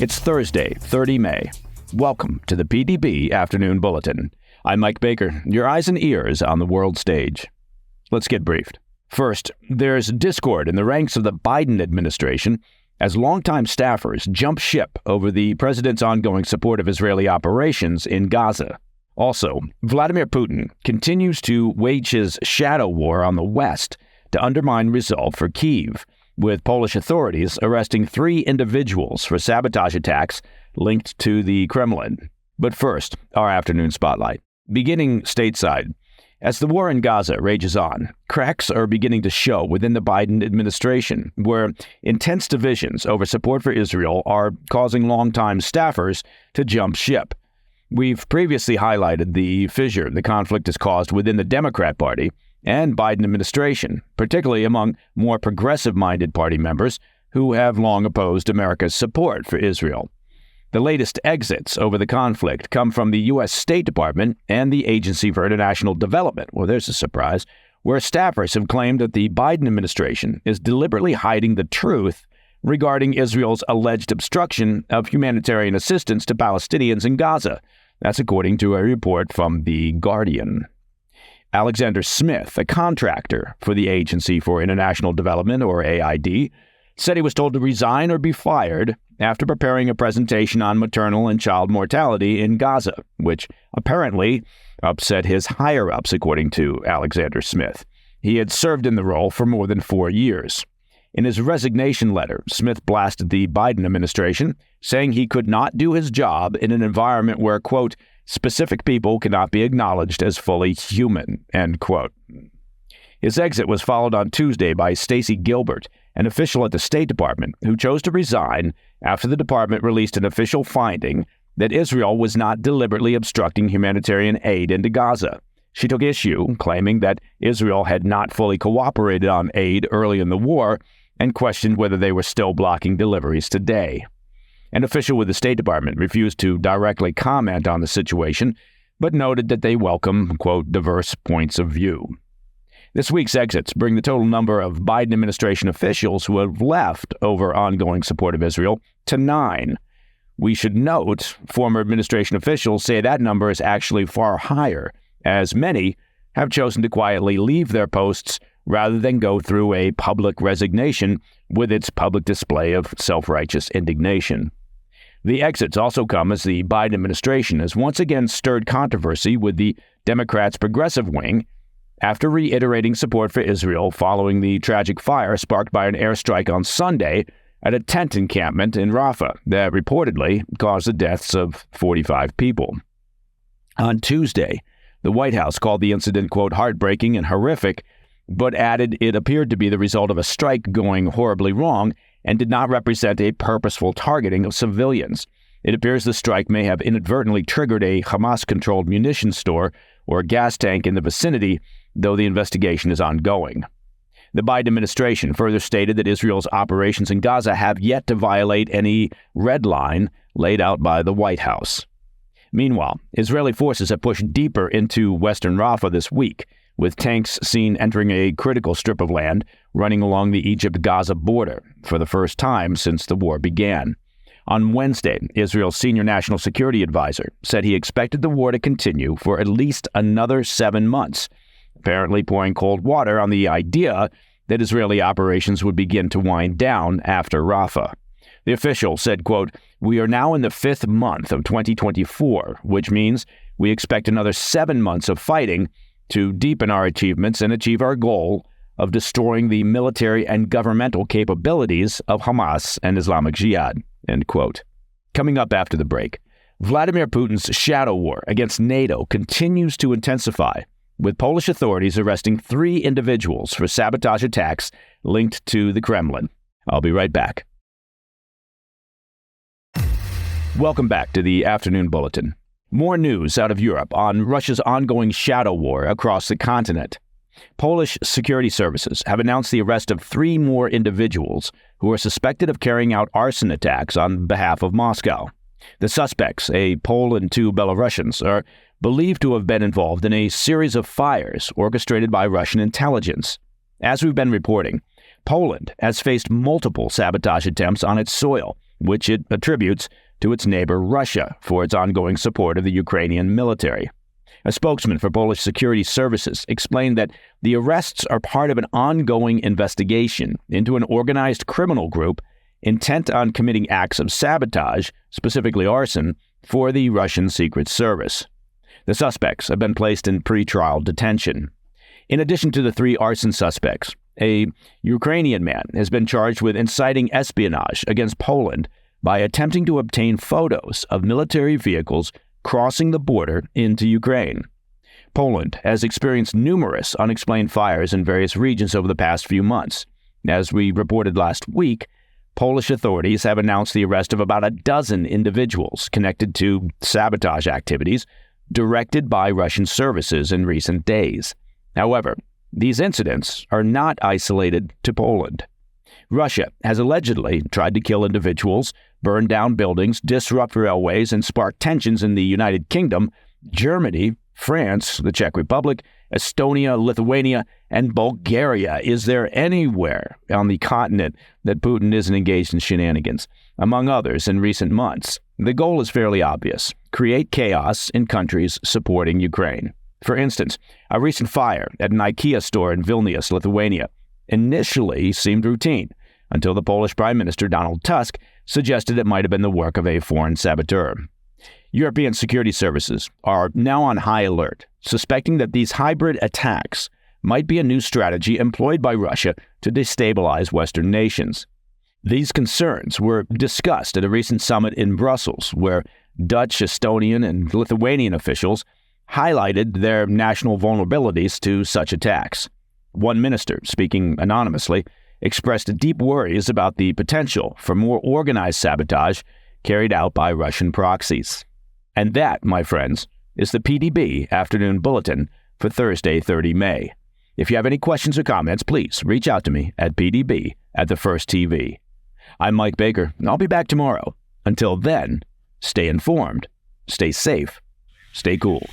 It's Thursday, 30 May. Welcome to the PDB Afternoon Bulletin. I'm Mike Baker, your eyes and ears on the world stage. Let's get briefed. First, there's discord in the ranks of the Biden administration as longtime staffers jump ship over the president's ongoing support of Israeli operations in Gaza. Also, Vladimir Putin continues to wage his shadow war on the West to undermine resolve for Kyiv, with Polish authorities arresting 3 individuals for sabotage attacks linked to the Kremlin. But first, our afternoon spotlight. Beginning stateside, as the war in Gaza rages on, cracks are beginning to show within the Biden administration, where intense divisions over support for Israel are causing longtime staffers to jump ship. We've previously highlighted the fissure the conflict has caused within the Democrat Party and Biden administration, particularly among more progressive-minded party members who have long opposed America's support for Israel. The latest exits over the conflict come from the U.S. State Department and the Agency for International Development. Well, there's a surprise, where staffers have claimed that the Biden administration is deliberately hiding the truth regarding Israel's alleged obstruction of humanitarian assistance to Palestinians in Gaza. That's according to a report from The Guardian. Alexander Smith, a contractor for the Agency for International Development, or AID, said he was told to resign or be fired after preparing a presentation on maternal and child mortality in Gaza, which apparently upset his higher-ups, according to Alexander Smith. He had served in the role for more than 4 years. In his resignation letter, Smith blasted the Biden administration, saying he could not do his job in an environment where, quote, specific people cannot be acknowledged as fully human, end quote. His exit was followed on Tuesday by Stacey Gilbert, an official at the State Department, who chose to resign after the department released an official finding that Israel was not deliberately obstructing humanitarian aid into Gaza. She took issue, claiming that Israel had not fully cooperated on aid early in the war and questioned whether they were still blocking deliveries today. An official with the State Department refused to directly comment on the situation, but noted that they welcome, quote, diverse points of view. This week's exits bring the total number of Biden administration officials who have left over ongoing support of Israel to 9. We should note former administration officials say that number is actually far higher, as many have chosen to quietly leave their posts rather than go through a public resignation with its public display of self-righteous indignation. The exits also come as the Biden administration has once again stirred controversy with the Democrats' progressive wing after reiterating support for Israel following the tragic fire sparked by an airstrike on Sunday at a tent encampment in Rafah that reportedly caused the deaths of 45 people. On Tuesday, the White House called the incident, quote, heartbreaking and horrific, but added it appeared to be the result of a strike going horribly wrong and did not represent a purposeful targeting of civilians. It appears the strike may have inadvertently triggered a Hamas-controlled munitions store or gas tank in the vicinity, though the investigation is ongoing. The Biden administration further stated that Israel's operations in Gaza have yet to violate any red line laid out by the White House. Meanwhile, Israeli forces have pushed deeper into western Rafah this week, with tanks seen entering a critical strip of land running along the Egypt-Gaza border for the first time since the war began. On Wednesday, Israel's senior national security advisor said he expected the war to continue for at least another 7 months, apparently pouring cold water on the idea that Israeli operations would begin to wind down after Rafah. The official said, quote, we are now in the 5th month of 2024, which means we expect another 7 months of fighting to deepen our achievements and achieve our goal of destroying the military and governmental capabilities of Hamas and Islamic Jihad, end quote. Coming up after the break, Vladimir Putin's shadow war against NATO continues to intensify, with Polish authorities arresting 3 individuals for sabotage attacks linked to the Kremlin. I'll be right back. Welcome back to the Afternoon Bulletin. More news out of Europe on Russia's ongoing shadow war across the continent. Polish security services have announced the arrest of 3 more individuals who are suspected of carrying out arson attacks on behalf of Moscow. The suspects, a Pole and 2 Belarusians, are believed to have been involved in a series of fires orchestrated by Russian intelligence. As we've been reporting, Poland has faced multiple sabotage attempts on its soil, which it attributes to its neighbor Russia for its ongoing support of the Ukrainian military. A spokesman for Polish security services explained that the arrests are part of an ongoing investigation into an organized criminal group intent on committing acts of sabotage, specifically arson, for the Russian Secret Service. The suspects have been placed in pretrial detention. In addition to the 3 arson suspects, a Ukrainian man has been charged with inciting espionage against Poland by attempting to obtain photos of military vehicles crossing the border into Ukraine. Poland has experienced numerous unexplained fires in various regions over the past few months. As we reported last week, Polish authorities have announced the arrest of about a dozen individuals connected to sabotage activities directed by Russian services in recent days. However, these incidents are not isolated to Poland. Russia has allegedly tried to kill individuals, burn down buildings, disrupt railways, and spark tensions in the United Kingdom, Germany, France, the Czech Republic, Estonia, Lithuania, and Bulgaria. Is there anywhere on the continent that Putin isn't engaged in shenanigans? Among others, in recent months, the goal is fairly obvious: create chaos in countries supporting Ukraine. For instance, a recent fire at an IKEA store in Vilnius, Lithuania, initially seemed routine until the Polish Prime Minister Donald Tusk suggested it might have been the work of a foreign saboteur. European security services are now on high alert, suspecting that these hybrid attacks might be a new strategy employed by Russia to destabilize Western nations. These concerns were discussed at a recent summit in Brussels, where Dutch, Estonian, and Lithuanian officials highlighted their national vulnerabilities to such attacks. One minister, speaking anonymously, expressed deep worries about the potential for more organized sabotage carried out by Russian proxies. And that, my friends, is the PDB Afternoon Bulletin for Thursday, 30 May. If you have any questions or comments, please reach out to me at pdb@thefirsttv. I'm Mike Baker, and I'll be back tomorrow. Until then, stay informed, stay safe, stay cool.